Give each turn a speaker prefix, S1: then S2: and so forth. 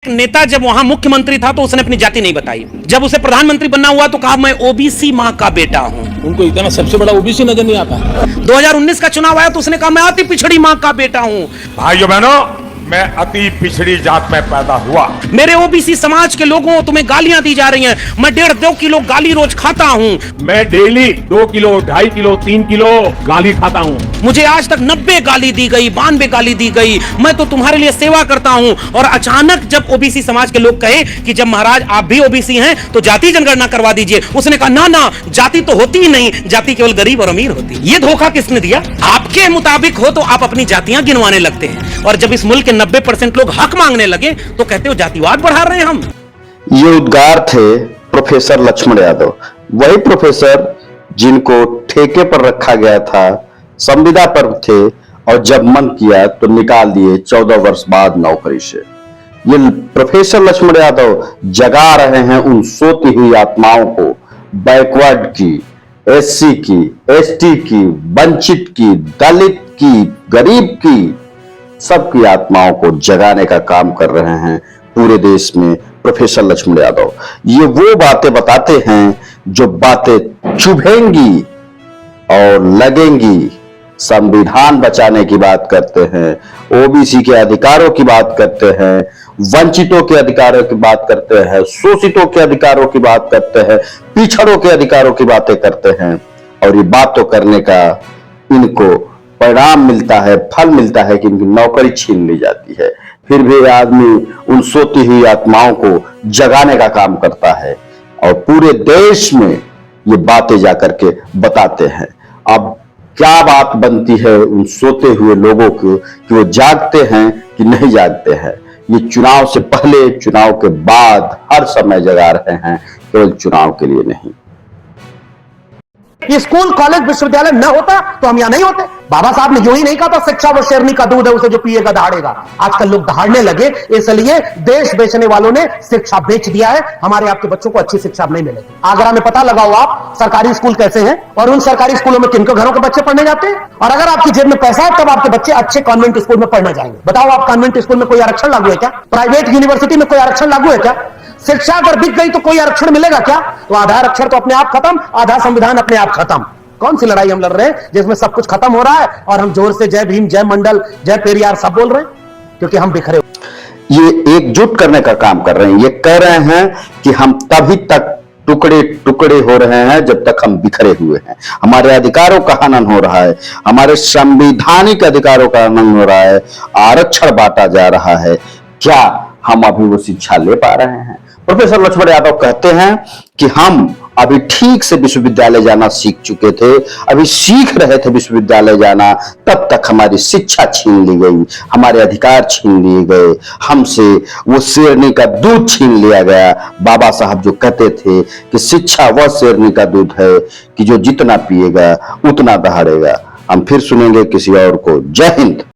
S1: नेता जब वहां मुख्यमंत्री था तो उसने अपनी जाति नहीं बताई। जब उसे प्रधानमंत्री बनना हुआ तो कहा मैं ओबीसी मां का बेटा हूं।
S2: उनको इतना सबसे बड़ा ओबीसी नजर नहीं आता।
S1: 2019 का चुनाव आया तो उसने कहा मैं अति पिछड़ी मां का बेटा हूं।
S3: भाइयों बहनों, मैं अति पिछड़ी जात में पैदा हुआ।
S1: मेरे ओबीसी समाज के लोगों तुम्हें गालियां दी जा रही हैं। मैं 1.5-2 किलो गाली रोज खाता हूं।
S3: मैं डेली 2 किलो, 2.5 किलो, 3 किलो गाली खाता हूं।
S1: मुझे आज तक 90 गाली दी गई, 92 गाली दी गई। मैं तो तुम्हारे लिए सेवा करता हूं। और अचानक जब ओबीसी समाज के लोग कहे कि जब महाराज आप भी ओबीसी हैं तो जाति जनगणना करवा दीजिए, उसने कहा ना ना, जाति तो होती ही नहीं, जाति केवल गरीब और अमीर होती है। ये धोखा किसने दिया? आपके मुताबिक हो तो आप अपनी जातियां गिनवाने लगते हैं, और जब इस मुल्क के 90% लोग हक मांगने लगे तो कहते हो जातिवाद बढ़ा रहे हैं हम।
S4: ये उद्गार थे प्रोफेसर लक्ष्मण यादव, वही प्रोफेसर जिनको ठेके पर रखा गया था, संविदा पर थे और जब मन किया तो निकाल दिए 14 वर्ष बाद नौकरी से। ये प्रोफेसर लक्ष्मण यादव जगा रहे हैं उन सोती हुई आत्माओं को, बैकवर्ड की, एससी की, एसटी की, वंचित की, दलित की, गरीब की, सबकी आत्माओं को जगाने का काम कर रहे हैं पूरे देश में प्रोफेसर लक्ष्मण यादव। ये वो बातें बताते हैं जो बातें चुभेंगी और लगेंगी। संविधान बचाने की बात करते हैं, ओबीसी के अधिकारों की बात करते हैं, वंचितों के अधिकारों की बात करते हैं, शोषितों के अधिकारों की बात करते हैं, पिछड़ों के अधिकारों की बातें करते हैं। और ये बात तो करने का इनको परिणाम मिलता है, फल मिलता है कि इनकी नौकरी छीन ली जाती है। फिर भी आदमी उन सोती हुई आत्माओं को जगाने का काम करता है और पूरे देश में ये बातें जाकर के बताते हैं। अब क्या बात बनती है उन सोते हुए लोगों को कि वो जागते हैं कि नहीं जागते हैं? ये चुनाव से पहले, चुनाव के बाद हर समय जगा रहे हैं, केवल चुनाव के लिए नहीं।
S5: ये स्कूल, कॉलेज, विश्वविद्यालय न होता तो हम यहां नहीं होते। बाबा साहब ने जो ही नहीं कहा था शिक्षा वो शेरनी का दूध है, उसे जो पिएगा दहाड़ेगा। आजकल लोग दहाड़ने लगे, इसलिए देश बेचने वालों ने शिक्षा बेच दिया है। हमारे आपके बच्चों को अच्छी शिक्षा नहीं मिलेगी। आगरा में पता लगाओ आप सरकारी स्कूल कैसे हैं और उन सरकारी स्कूलों में किनको घरों के बच्चे पढ़ने जाते हैं। और अगर आपकी जेब में पैसा है तब आपके बच्चे अच्छे कॉन्वेंट स्कूल में पढ़ना जाएंगे। बताओ, आप कॉन्वेंट स्कूल में कोई आरक्षण लागू है क्या? प्राइवेट यूनिवर्सिटी में कोई आरक्षण लागू है क्या? शिक्षा अगर बिक गई तो कोई आरक्षण मिलेगा क्या? तो आधा आरक्षण तो अपने आप खत्म, आधा संविधान अपने आप खत्म। कौन सी लड़ाई हम लड़ रहे हैं जिसमें सब कुछ खत्म हो रहा है और हम जोर से जय भीम, जय मंडल, जय पेरियार सब बोल रहे हैं? क्योंकि हम बिखरे।
S4: ये एकजुट करने का काम कर रहे हैं। ये कह रहे हैं कि हम तभी तक टुकड़े टुकड़े हो रहे हैं जब तक हम बिखरे हुए हैं। हमारे अधिकारों का हनन हो रहा है, हमारे संवैधानिक अधिकारों का हनन हो रहा है, आरक्षण बांटा जा रहा है। क्या हम अभी वो शिक्षा ले पा रहे हैं? प्रोफेसर लक्ष्मण यादव कहते हैं कि हम अभी ठीक से विश्वविद्यालय जाना सीख चुके थे, अभी सीख रहे थे विश्वविद्यालय जाना, तब तक हमारी शिक्षा छीन ली गई, हमारे अधिकार छीन लिए गए, हमसे वो शेरनी का दूध छीन लिया गया। बाबा साहब जो कहते थे कि शिक्षा वह शेरनी का दूध है कि जो जितना पिएगा उतना दहाड़ेगा। हम फिर सुनेंगे किसी और को। जय हिंद।